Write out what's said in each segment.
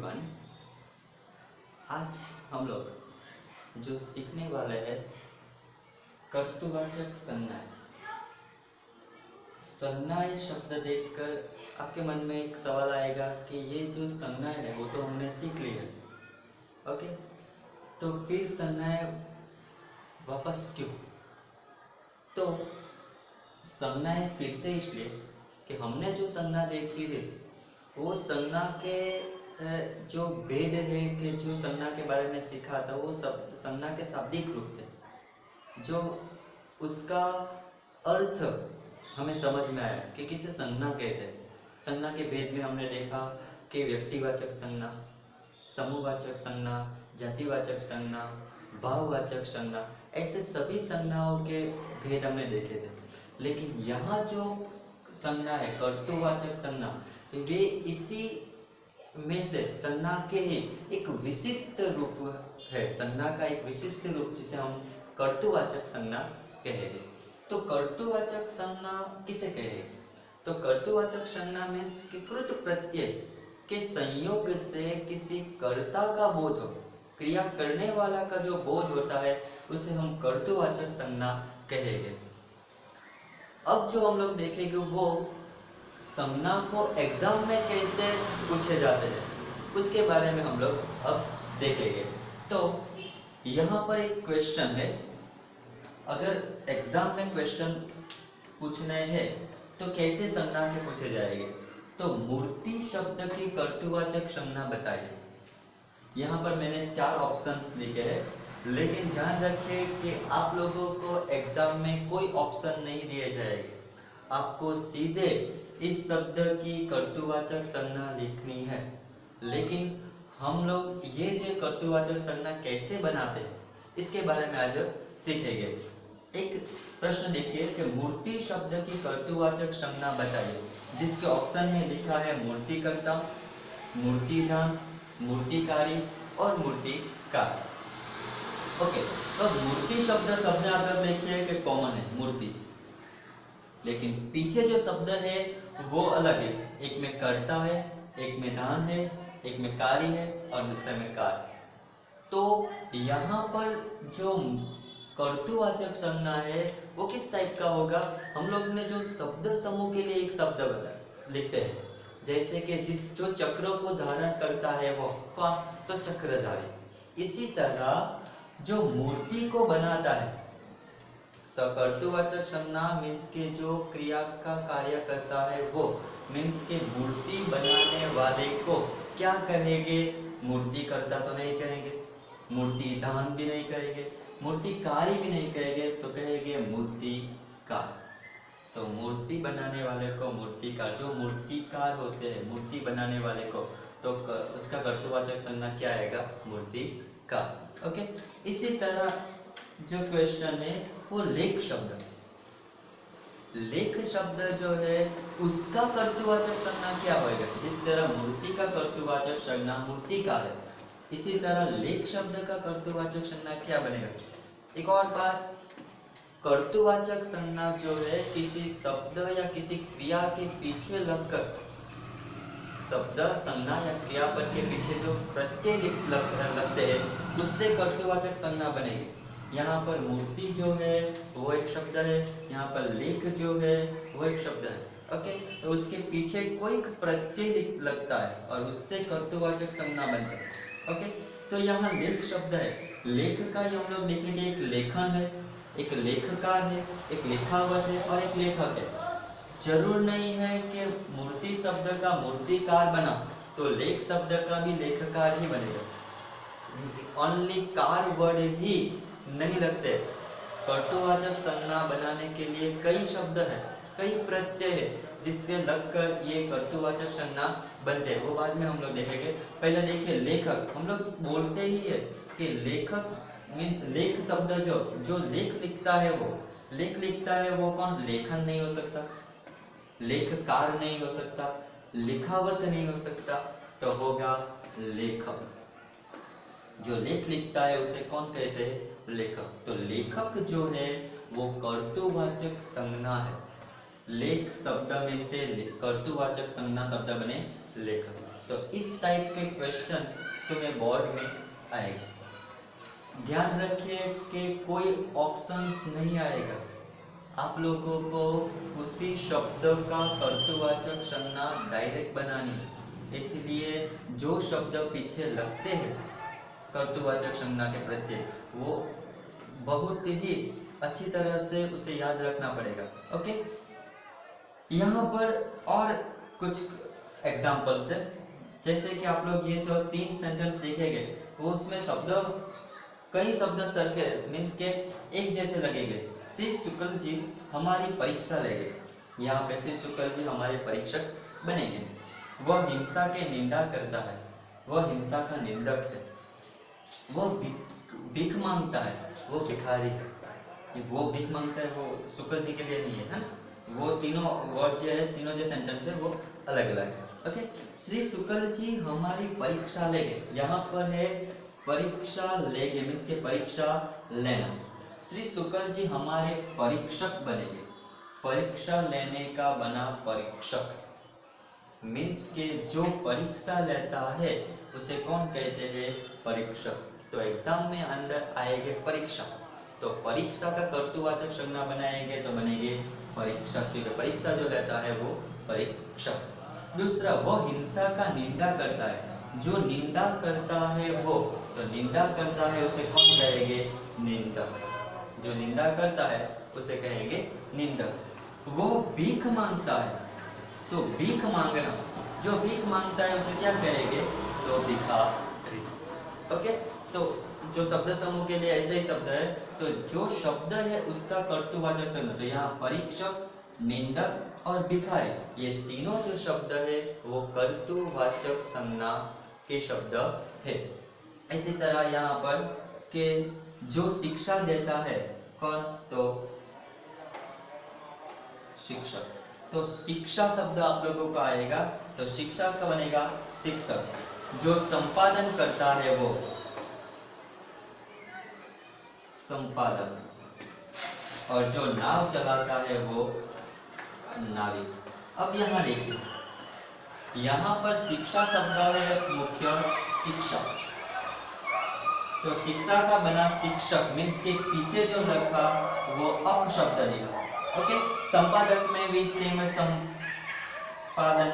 Everyone. आज हम लोग जो सीखने वाले हैं कर्तृवाचक संज्ञाएं। संज्ञाएं शब्द देखकर आपके मन में एक सवाल आएगा कि ये जो संज्ञाएं है वो तो हमने सीख ली है, ओके, तो फिर संज्ञाएं वापस क्यों? तो संज्ञाएं फिर से इसलिए कि हमने जो संज्ञा देखी थी वो संज्ञा के जो भेद है कि जो संज्ञा के बारे में सीखा था वो सब संज्ञा के शाब्दिक रूप थे, जो उसका अर्थ हमें समझ में आया कि किसे संज्ञा कहते हैं। संज्ञा के भेद में हमने देखा कि व्यक्तिवाचक संज्ञा, समूहवाचक संज्ञा, जातिवाचक संज्ञा, भाववाचक संज्ञा, ऐसे सभी संज्ञाओं के भेद हमने देखे थे। लेकिन यहाँ जो संज्ञा है कर्तृवाचक संज्ञा, वे इसी में से संज्ञा के ही एक विशिष्ट रूप है, संज्ञा का एक विशिष्ट रूप जिसे हम कर्तृवाचक संज्ञा कहेंगे। तो कर्तृवाचक संज्ञा किसे कहेंगे? तो कर्तृवाचक संज्ञा में कृत प्रत्यय के संयोग से किसी कर्ता का बोध हो, क्रिया करने वाला का जो बोध होता है उसे हम कर्तृवाचक संज्ञा कहेंगे। अब जो हम लोग देखेंगे वो संज्ञा को एग्जाम में कैसे पूछे जाते हैं उसके बारे में हम लोग अब देखेंगे। तो यहाँ पर एक क्वेश्चन है, अगर एग्जाम में क्वेश्चन पूछने हैं तो कैसे संज्ञा के पूछे जाएंगे? तो मूर्ति शब्द की कर्तृवाचक संज्ञा बताइए। यहाँ पर मैंने 4 ऑप्शंस लिखे हैं, लेकिन ध्यान रखिए कि आप लोगों को एग्जाम में कोई ऑप्शन नहीं दिए जाएंगे, आपको सीधे इस शब्द की कर्तृवाचक संज्ञा लिखनी है। लेकिन हम लोग ये जो कर्तृवाचक संज्ञा कैसे बनाते हैं इसके बारे में आज सीखेंगे। एक प्रश्न देखिए कि मूर्ति शब्द की कर्तृवाचक संज्ञा बताइए, जिसके ऑप्शन में लिखा है मूर्तिकर्ता, मूर्तिधान, मूर्तिकारी और मूर्तिकार। ओके, तो मूर्ति शब्द में आप लोग देखिए कि कॉमन है मूर्ति, लेकिन पीछे जो शब्द है वो अलग है। एक में कर्ता है, एक में दान है, एक में कार्य है और दूसरे में कार्य। तो यहाँ पर जो कर्तृवाचक संज्ञा है वो किस टाइप का होगा? हम लोग ने जो शब्द समूह के लिए एक शब्द लिखते हैं, जैसे कि जो चक्र को धारण करता है वो कौन? तो चक्रधारी। इसी तरह जो मूर्ति को बनाता है, कर्तृवाचक संज्ञा मीन्स के जो क्रिया का कार्य करता है वो मीन्स के मूर्ति बनाने वाले को क्या कहेंगे? मूर्तिकर्ता तो नहीं कहेंगे, मूर्तिधान भी नहीं कहेंगे, मूर्तिकारी भी नहीं कहेंगे, तो कहेंगे मूर्तिकार। तो मूर्ति बनाने वाले को मूर्तिकार, जो मूर्तिकार होते हैं मूर्ति बनाने वाले को, तो उसका कर्तृवाचक संज्ञा क्या आएगा? मूर्तिकार। ओके, इसी तरह जो क्वेश्चन है वो लेख शब्द, लेख शब्द जो है उसका कर्तृवाचक संज्ञा क्या होगा? जिस तरह मूर्ति का कर्तृवाचक संज्ञा मूर्तिकार है, इसी तरह लेख शब्द का कर्तृवाचक संज्ञा क्या बनेगा? एक और बार, कर्तृवाचक संज्ञा जो है किसी शब्द या किसी क्रिया के पीछे लगकर, शब्द संज्ञा या क्रियापद के पीछे जो प्रत्यय लगते हैं उससे कर्तृवाचक संज्ञा बनेगी। यहाँ पर मूर्ति जो है वो एक शब्द है, यहाँ पर लेख जो है वो एक शब्द है। ओके, तो उसके पीछे कोई प्रत्यय लगता है और उससे कर्तृवाचक संज्ञा बनता है। ओके, तो यहाँ लेख शब्द है, लेख का ही हम लोग देखेंगे एक लेखन है, एक लेखकार है, एक लेखावत है और एक लेखक है। जरूर नहीं है कि मूर्ति शब्द का मूर्तिकार बना तो लेख शब्द का भी लेखकार ही बनेगा। ओनली कार वर्ड ही नहीं लगते, कर्तृवाचक संज्ञा बनाने के लिए कई शब्द है, कई प्रत्यय है जिससे लगकर ये कर्तृवाचक संज्ञा बनते हैं। वो बाद में हम लोग देखेंगे। पहले देखिए लेखक, हम लोग बोलते ही है कि लेखक मीन लेख शब्द जो लेख लिखता है वो लेख लिखता है वो कौन? लेखन नहीं हो सकता, लेखकार नहीं हो सकता, लिखावत नहीं हो सकता, तो होगा लेखक। जो लेख लिखता है उसे कौन कहते हैं? लेखक। तो लेखक जो है वो कर्तृवाचक संज्ञा है, लेख शब्द में से कर्तृवाचक संज्ञा शब्द बने लेखक। तो इस टाइप के क्वेश्चन तुम्हें बोर्ड में आएगा। ध्यान रखिए कि कोई ऑप्शंस नहीं आएगा, आप लोगों को उसी शब्द का कर्तृवाचक संज्ञा डायरेक्ट बनानी है। इसलिए जो शब्द पीछे लगते हैं कर्तृवाचक संज्ञा के प्रत्यय, वो बहुत ही अच्छी तरह से उसे याद रखना पड़ेगा। ओके, यहाँ पर और कुछ एग्जाम्पल्स है, जैसे कि आप लोग ये जो 3 सेंटेंस देखेंगे वो उसमें कई शब्द सरके मीन्स के एक जैसे लगेंगे। श्री शुक्ल जी हमारी परीक्षा लेंगे, यहाँ पे श्री शुक्ल जी हमारे परीक्षक बनेंगे। वह हिंसा के निंदा करता है, वह हिंसा का निंदक है। वह भीख मांगता है, वो भिखारी है। वो भीख मांगता है वो शुक्ल जी के लिए नहीं है, है ना। वो तीनों वर्ड जो है, तीनों जो सेंटेंस है वो अलग अलग है। ओके, श्री शुक्ल जी हमारी परीक्षा लेंगे, यहाँ पर है परीक्षा लेंगे मीन्स के परीक्षा लेना। श्री शुक्ल जी हमारे परीक्षक बनेंगे, परीक्षा लेने का बना परीक्षक मीन्स के जो परीक्षा लेता है उसे कौन कहते हैं, परीक्षक। तो एग्जाम में अंदर आएंगे परीक्षा, तो परीक्षा का कर्तृवाचक संज्ञा बनाएंगे तो बनेंगे परीक्षक, क्योंकि परीक्षा जो लेता है वो परीक्षक। दूसरा, वो हिंसा का निंदा करता है, जो निंदा करता है वो, तो निंदा करता है उसे कौन कहेंगे, निंदक। जो निंदा करता है उसे कहेंगे निंदक। वो भीख मांगता है, तो भीख मांगना, जो भीख मांगता है उसे क्या कहेंगे, तो भिखारी। ओके, तो जो शब्द समूह के लिए ऐसे ही शब्द है, तो जो शब्द है उसका कर्तृवाचक संज्ञा, तो यहाँ परीक्षक, निंदक और भिखारी, ये तीनों जो शब्द है वो कर्तृवाचक संज्ञा के शब्द है। इसी तरह यहाँ पर के जो शिक्षा देता है कौन, तो शिक्षक। तो शिक्षा शब्द आप लोगों का आएगा, तो शिक्षा का बनेगा शिक्षक। जो संपादन करता है वो संपादक, और जो नाव चलाता है वो नाविक। अब यहाँ देखिए, यहाँ पर शिक्षा शब्द है मुख्य शिक्षा, तो शिक्षा का बना शिक्षक मीन्स के पीछे जो रखा वो अप शब्द लिखा। ओके, संपादक में भी सेम है, संपादन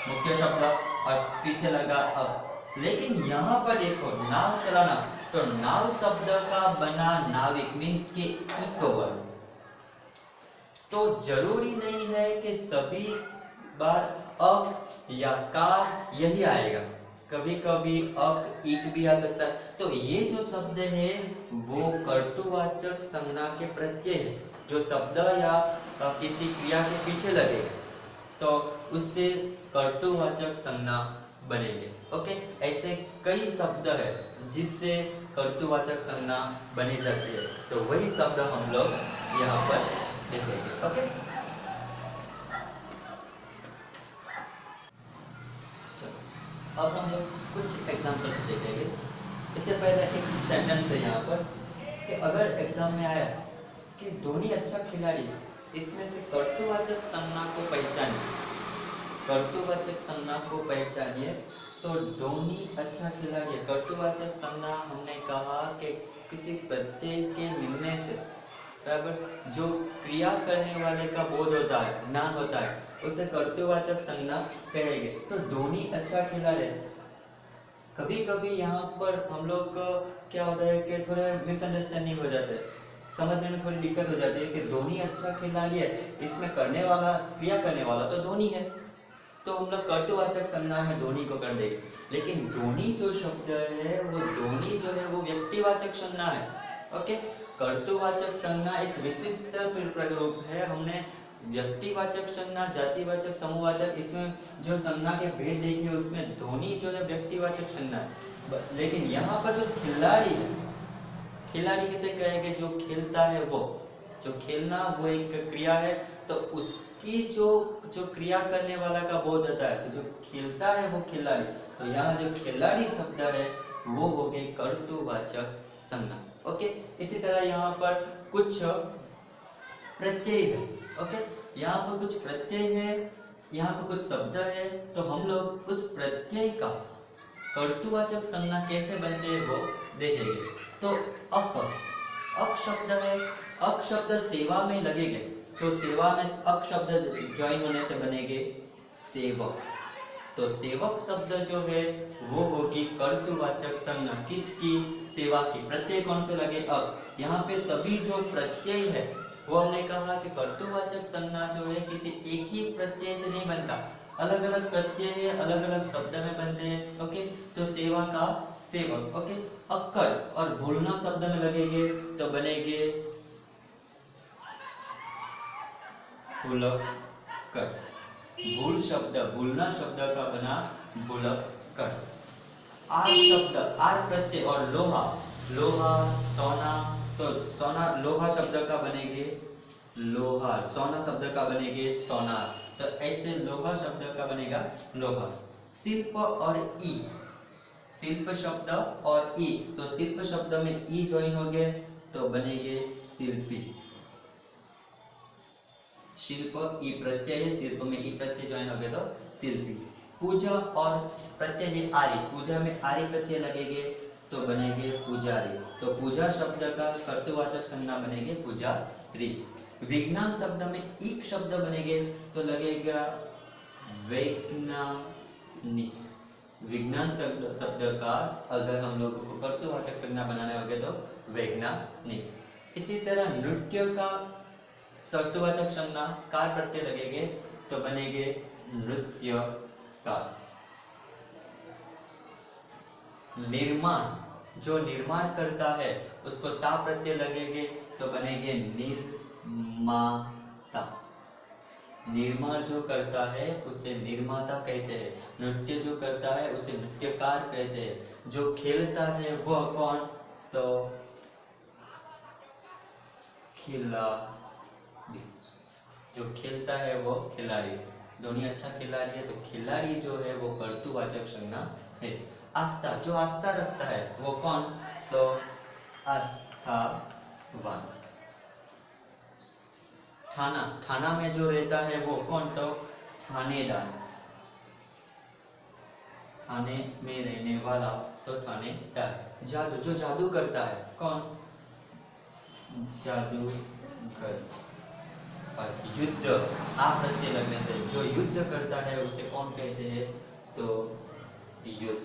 मुख्य शब्द और पीछे लगा अप। लेकिन यहाँ पर देखो नाव चलाना, तो नाव शब्द का बना नाविक मीन्स के इक्वल। तो जरूरी नहीं है कि सभी बार अक या कार यही आएगा, कभी कभी अक इक भी आ सकता है। तो ये जो शब्द है वो कर्तृवाचक संज्ञा के प्रत्यय है, जो शब्द या किसी क्रिया के पीछे लगे तो उससे कर्तृवाचक संज्ञा बनेंगे। ओके, ऐसे कई शब्द है जिससे कर्तृवाचक संज्ञा बनी जाती है, तो वही शब्द हम लोग यहाँ पर देखेंगे। ओके, अब हम लोग कुछ एग्जांपल्स देखेंगे। इससे पहले एक सेंटेंस है यहाँ पर कि अगर एग्जाम में आया कि धोनी अच्छा खिलाड़ी, इसमें से कर्तृवाचक संज्ञा को पहचानिए, कर्तृवाचक संज्ञा को पहचानिए। तो धोनी अच्छा खिलाड़ी, कर्तृवाचक संज्ञा हमने कहा कि किसी प्रत्यय के मिलने से बराबर जो क्रिया करने वाले का बोध होता है, ज्ञान होता है, उसे कर्तृवाचक संज्ञा कहेंगे। तो धोनी अच्छा खिलाड़ी, कभी कभी यहाँ पर हम लोग क्या होता है कि थोड़ा मिसअंडरस्टैंडिंग हो जाता है, समझने में थोड़ी दिक्कत हो जाती है कि धोनी अच्छा खिलाड़ी है, इसमें करने वाला, क्रिया करने वाला तो धोनी है, तो हम लोग कर्तृवाचक संज्ञा में धोनी को कर देंगे। लेकिन धोनी जो शब्द है वो धोनी जो है वो व्यक्तिवाचक संज्ञा है। ओके, कर्तृवाचक संज्ञा एक विशिष्ट रूप है। हमने व्यक्तिवाचक संज्ञा, जातिवाचक, समूहवाचक, इसमें जो संज्ञा के भेद देखे उसमें धोनी जो है व्यक्तिवाचक संज्ञा है। लेकिन यहाँ पर जो खिलाड़ी है, खिलाड़ी किसे कहेंगे, जो खेलता है वो, जो खेलना वो एक क्रिया है, तो उसकी जो क्रिया करने वाला का बोध होता है, तो जो खेलता है वो खिलाड़ी। तो यहाँ जो खिलाड़ी शब्द है वो हो गए कर्तृवाचक संज्ञा। ओके, इसी तरह यहाँ पर कुछ प्रत्यय है। ओके, यहाँ पर कुछ प्रत्यय है, यहाँ पे कुछ शब्द है तो हम लोग उस प्रत्यय का कर्तृवाचक संज्ञा कैसे बनते हैं वो देखेंगे। तो अक शब्द है, अक शब्द सेवा में लगेंगे तो सेवा में अक शब्द ज्वाइन होने से बनेंगे सेवक। तो सेवक शब्द जो है वो होगी कर्तृवाचक संज्ञा किसकी, सेवा की। प्रत्यय कौन से लगे, अक। यहाँ पे सभी जो प्रत्यय है वो हमने कहा कि कर्तृवाचक संज्ञा जो है किसी एक ही प्रत्यय से नहीं बनता, अलग अलग प्रत्यय है, अलग अलग शब्द में बनते हैं। ओके, तो सेवा का सेवक। ओके, अक्कड़ और भूलना शब्द में लगेंगे तो बनेंगे भूलक्कड़। भूल शब्द, भूलना शब्द का बना भूलक्कड़। आर शब्द, आर प्रत्यय और लोहा, लोहा सोना, तो सोना लोहा शब्द का बनेंगे लोहा, सोना शब्द का बनेंगे सोना। तो ऐसे लोहा शब्द का बनेगा लोहा। शिल्प और ई, शिल्प शब्द और ई, तो शिल्प शब्द में ई ज्वाइन हो गए तो बनेंगे शिल्पी। शिल्प ई प्रत्यय है, शिल्प में ई प्रत्यय ज्वाइन हो गए तो शिल्पी। पूजा और प्रत्यय है आरी, पूजा में आरी प्रत्यय लगेंगे तो बनेंगे पुजारी। तो पूजा शब्द का कर्तृवाचक संज्ञा बनेंगे पुजारी। विज्ञान शब्द में एक शब्द बनेंगे तो लगेगा वैज्ञानिक। विज्ञान शब्द का अगर हम लोगों को कर्तृवाचक संज्ञा बनाने होंगे तो वैज्ञानिक। इसी तरह नृत्य का कर्तृवाचक संज्ञा कार प्रत्यय लगेंगे तो बनेंगे नृत्यकार। निर्माण, जो निर्माण करता है उसको ता प्रत्यय लगेंगे तो बनेंगे निर्माता। निर्माण जो करता है उसे निर्माता कहते हैं, नृत्य जो करता है उसे नृत्यकार कहते हैं। जो खेलता है वह कौन, तो खिलाड़ी। जो खेलता है वो खिलाड़ी। धोनी अच्छा खिलाड़ी है तो खिलाड़ी जो है वो कर्तृवाचक संज्ञा है। आस्था, जो आस्था रखता है वो कौन, तो आस्थावान। थाना, थाना में जो रहता है वो कौन, तो थानेदार। थाने में रहने वाला तो थानेदार। जादू, जो जादू करता है कौन, जादूगर। और युद्ध, आ प्रत्यय लगने से जो युद्ध करता है उसे कौन कहते हैं, तो युद्ध।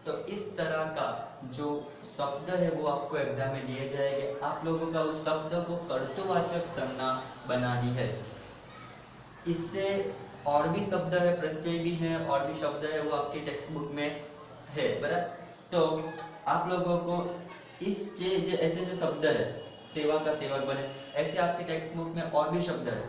तो इस तरह का जो शब्द है वो आपको एग्जाम में दिए जाएंगे। आप लोगों का उस शब्द को कर्तृवाचक संज्ञा बनानी है। इससे और भी शब्द है, प्रत्यय भी है, और भी शब्द है, वो आपकी टेक्स्ट बुक में है बराबर। तो आप लोगों को इस ऐसे जो शब्द है, सेवा का सेवक बने, ऐसे आपके टेक्स्ट बुक में और भी शब्द है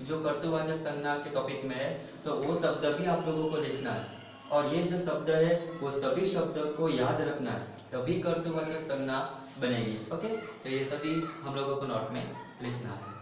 जो कर्तृवाचक संज्ञा के टॉपिक में है, तो वो शब्द भी आप लोगों को लिखना है। और ये जो शब्द है वो सभी शब्दों को याद रखना है, तभी कर्तृवाचक संज्ञा बनेगी। ओके, तो ये सभी हम लोगों को नोट में लिखना है।